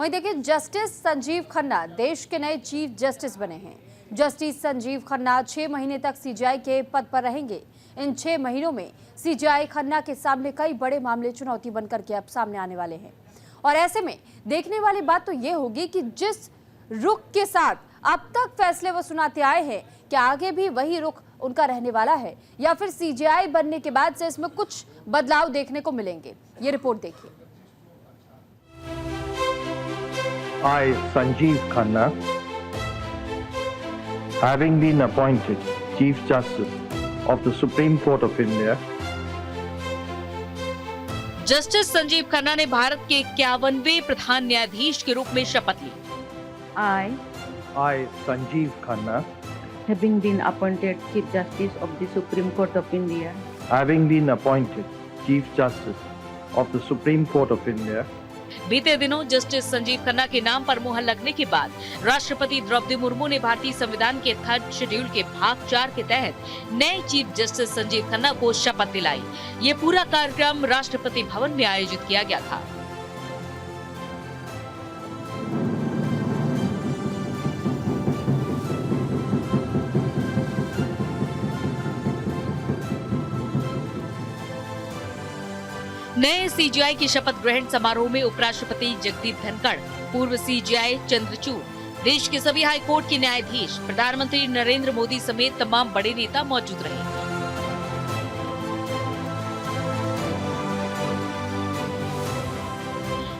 वहीं देखिए, जस्टिस संजीव खन्ना देश के नए चीफ जस्टिस बने हैं। जस्टिस संजीव खन्ना 6 महीने तक सीजीआई के पद पर रहेंगे। इन 6 महीनों में सीजीआई खन्ना के सामने कई बड़े मामले चुनौती बनकर के अब सामने आने वाले हैं। और ऐसे में देखने वाली बात तो ये होगी कि जिस रुख के साथ अब तक फैसले वो सुनाते आए हैं, क्या आगे भी वही रुख उनका रहने वाला है या फिर सीजीआई बनने के बाद से इसमें कुछ बदलाव देखने को मिलेंगे। ये रिपोर्ट देखिए। I, Sanjeev Khanna, having been appointed Chief Justice of the Supreme Court of India, justice Sanjeev Khanna ने भारत के 51वें प्रधान न्यायाधीश के रूप में शपथ ली। I, Sanjeev Khanna, having been appointed Chief Justice of the Supreme Court of India, having been appointed Chief Justice of the Supreme Court of India, बीते दिनों justice Sanjeev Khanna के नाम पर मुहर लगने के बाद राष्ट्रपति द्रौपदी मुर्मू ने भारतीय संविधान के 3rd शेड्यूल के भाग 4 के तहत नए चीफ जस्टिस संजीव खन्ना को शपथ दिलाई। ये पूरा कार्यक्रम राष्ट्रपति भवन में आयोजित किया गया था। नए सीजीआई की शपथ ग्रहण समारोह में उपराष्ट्रपति जगदीप धनखड़, पूर्व सीजीआई चंद्रचूड़, देश के सभी हाई कोर्ट के न्यायाधीश, प्रधानमंत्री नरेंद्र मोदी समेत तमाम बड़े नेता मौजूद रहे।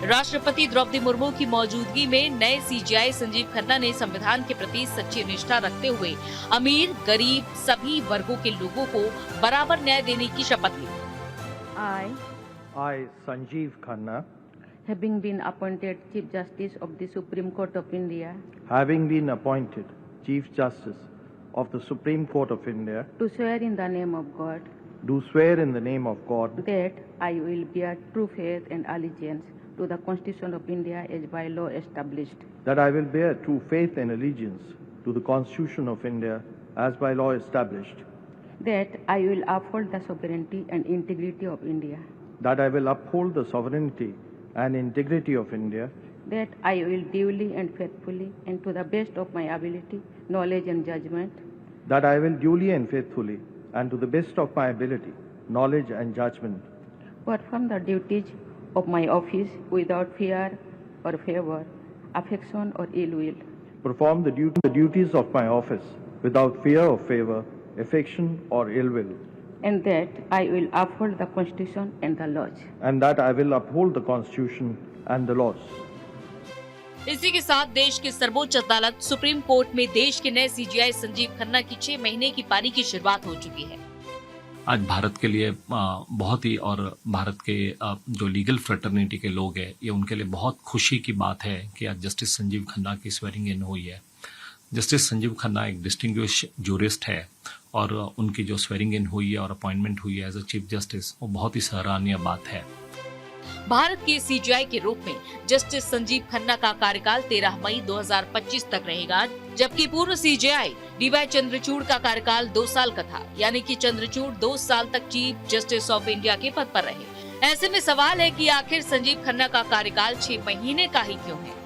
राष्ट्रपति द्रौपदी मुर्मू की मौजूदगी में नए सीजीआई संजीव खन्ना ने संविधान के प्रति सच्ची निष्ठा रखते हुए अमीर गरीब सभी वर्गों के लोगों को बराबर न्याय देने की शपथ ली। I, Sanjeev Khanna, having been appointed Chief Justice of the Supreme Court of India, having been appointed Chief Justice of the Supreme Court of India, do swear in the name of God do swear in the name of God that I will bear true faith and allegiance to the Constitution of India as by law established, that I will bear true faith and allegiance to the Constitution of India as by law established, that I will uphold the sovereignty and integrity of India, that I will uphold the sovereignty and integrity of India, that I will duly and faithfully and to the best of my ability, knowledge and judgment, that I will duly and faithfully and to the best of my ability, knowledge and judgment, perform the duties of my office without fear or favor, affection or ill will, perform the duties of my office without fear or favor, affection or ill will, and that I will uphold the Constitution and the laws. and that I will uphold the Constitution and the laws. इसी के साथ देश की सर्वोच्च अदालत supreme court में देश के नए सीजीआई संजीव खन्ना की 6 महीने की पारी की शुरुआत हो चुकी है। आज भारत के लिए बहुत ही, और भारत के जो लीगल फ्रेटर्निटी के लोग हैं, ये उनके लिए बहुत खुशी की बात है कि आज जस्टिस संजीव खन्ना की स्वेरिंग इन हुई है। जस्टिस संजीव खन्ना एक डिस्टिंग्विश जूरिस्ट है और उनकी जो स्वेरिंग इन हुई है और अपॉइंटमेंट हुई है एज अ चीफ जस्टिस, वो बहुत ही सराहनीय बात है। भारत के सीजीआई के रूप में जस्टिस संजीव खन्ना का कार्यकाल 13 मई 2025 तक रहेगा, जबकि पूर्व सीजीआई डीवाई चंद्रचूड़ का कार्यकाल 2 साल का था, यानी कि चंद्रचूड़ 2 साल तक चीफ जस्टिस ऑफ इंडिया के पद पर रहे। ऐसे में सवाल है कि आखिर संजीव खन्ना का कार्यकाल 6 महीने का ही क्यों है।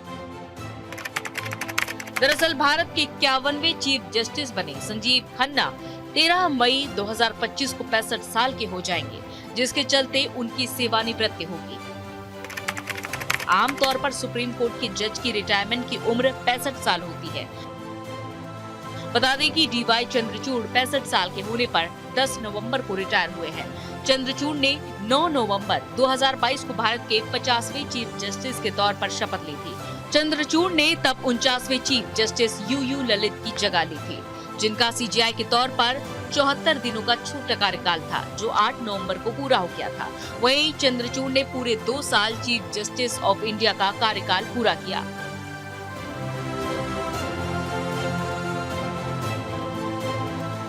दरअसल भारत के 51वें चीफ जस्टिस बने संजीव खन्ना 13 मई 2025 को 65 साल के हो जाएंगे, जिसके चलते उनकी सेवानिवृत्ति होगी। आमतौर पर सुप्रीम कोर्ट के जज की रिटायरमेंट की उम्र 65 साल होती है। बता दें कि डीवाई चंद्रचूड़ 65 साल के होने पर 10 नवंबर को रिटायर हुए हैं। चंद्रचूड़ ने 9 नवंबर 2022 को भारत के 50वें चीफ जस्टिस के तौर पर शपथ ली थी। चंद्रचूड़ ने तब 49वें चीफ जस्टिस यूयू ललित की जगह ली थी, जिनका सीजीआई के तौर पर 74 दिनों का छोटा कार्यकाल था, जो 8 नवंबर को पूरा हो गया था। वहीं चंद्रचूड़ ने पूरे 2 साल चीफ जस्टिस ऑफ इंडिया का कार्यकाल पूरा किया।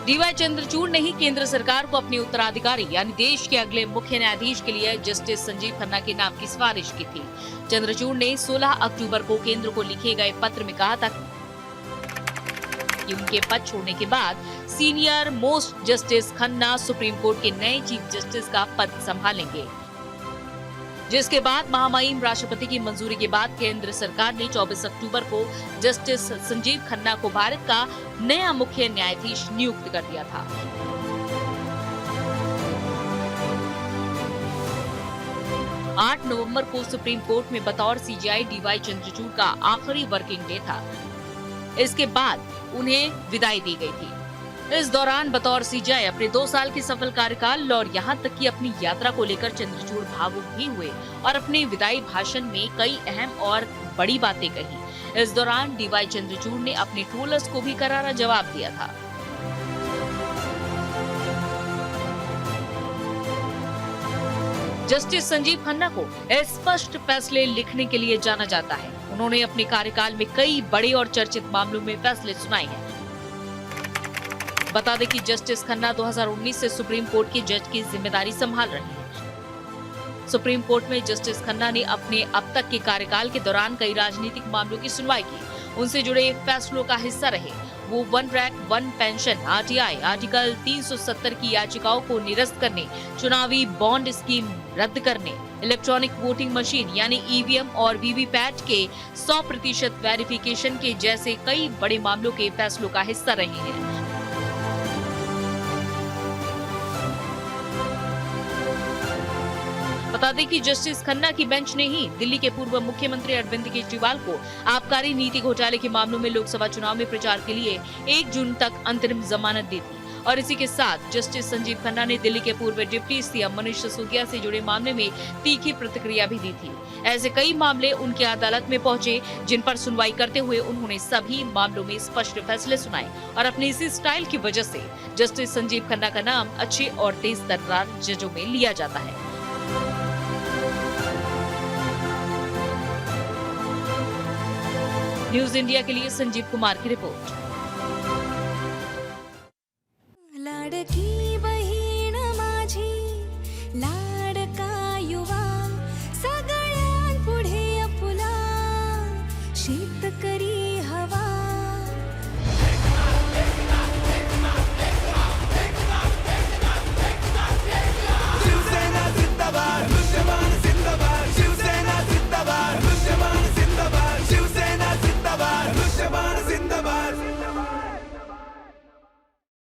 डीवाई चंद्रचूड़ ने ही केंद्र सरकार को अपने उत्तराधिकारी यानी देश के अगले मुख्य न्यायाधीश के लिए जस्टिस संजीव खन्ना के नाम की सिफारिश की थी। चंद्रचूड़ ने 16 अक्टूबर को केंद्र को लिखे गए पत्र में कहा था कि उनके पद छोड़ने के बाद senior most justice Khanna supreme court के नए चीफ जस्टिस का पद संभालेंगे। जिसके बाद महामहिम राष्ट्रपति की मंजूरी के बाद केंद्र सरकार ने 24 अक्टूबर को जस्टिस संजीव खन्ना को भारत का नया मुख्य न्यायाधीश नियुक्त कर दिया था। आठ नवंबर को सुप्रीम कोर्ट में बतौर सीजेआई डीवाई चंद्रचूड़ का आखिरी वर्किंग डे था। इसके बाद उन्हें विदाई दी गई थी। इस दौरान बतौर सीजेआई अपने 2 साल के सफल कार्यकाल और यहाँ तक कि अपनी यात्रा को लेकर चंद्रचूड़ भावुक भी हुए और अपने विदाई भाषण में कई अहम और बड़ी बातें कही। इस दौरान डीवाई चंद्रचूड़ ने अपने ट्रोलर्स को भी करारा जवाब दिया था। जस्टिस संजीव खन्ना को स्पष्ट फैसले लिखने के लिए जाना जाता है। उन्होंने अपने कार्यकाल में कई बड़े और चर्चित मामलों में फैसले सुनाए हैं। बता दें कि जस्टिस खन्ना 2019 से सुप्रीम कोर्ट के जज की जिम्मेदारी संभाल रहे हैं। सुप्रीम कोर्ट में जस्टिस खन्ना ने अपने अब तक के कार्यकाल के दौरान कई राजनीतिक मामलों की सुनवाई की। उनसे जुड़े फैसलों का हिस्सा रहे। वो one rank one pension, RTI, article 370 की याचिकाओं को निरस्त करने, चुनावी बॉन्ड स्कीम रद्द करने, इलेक्ट्रॉनिक वोटिंग मशीन यानी ईवीएम और वीवीपैट के 100% वेरिफिकेशन के जैसे कई बड़े मामलों के फैसलों का हिस्सा रहे हैं। बता दें कि जस्टिस खन्ना की बेंच ने ही दिल्ली के पूर्व मुख्यमंत्री अरविंद केजरीवाल को आबकारी नीति घोटाले के मामलों में लोकसभा चुनाव में प्रचार के लिए 1 जून तक अंतरिम जमानत दी थी। और इसी के साथ जस्टिस संजीव खन्ना ने दिल्ली के पूर्व डिप्टी सीएम मनीष सिसोदिया से जुड़े मामले में तीखी प्रतिक्रिया भी दी थी। ऐसे कई मामले उनकी अदालत में पहुंचे, जिन पर सुनवाई करते हुए उन्होंने सभी मामलों में स्पष्ट फैसले सुनाए। और अपने इसी स्टाइल की वजह से जस्टिस संजीव खन्ना का नाम अच्छे और तेज तर्रार जजों में लिया जाता है। न्यूज इंडिया के लिए संजीव कुमार की रिपोर्ट।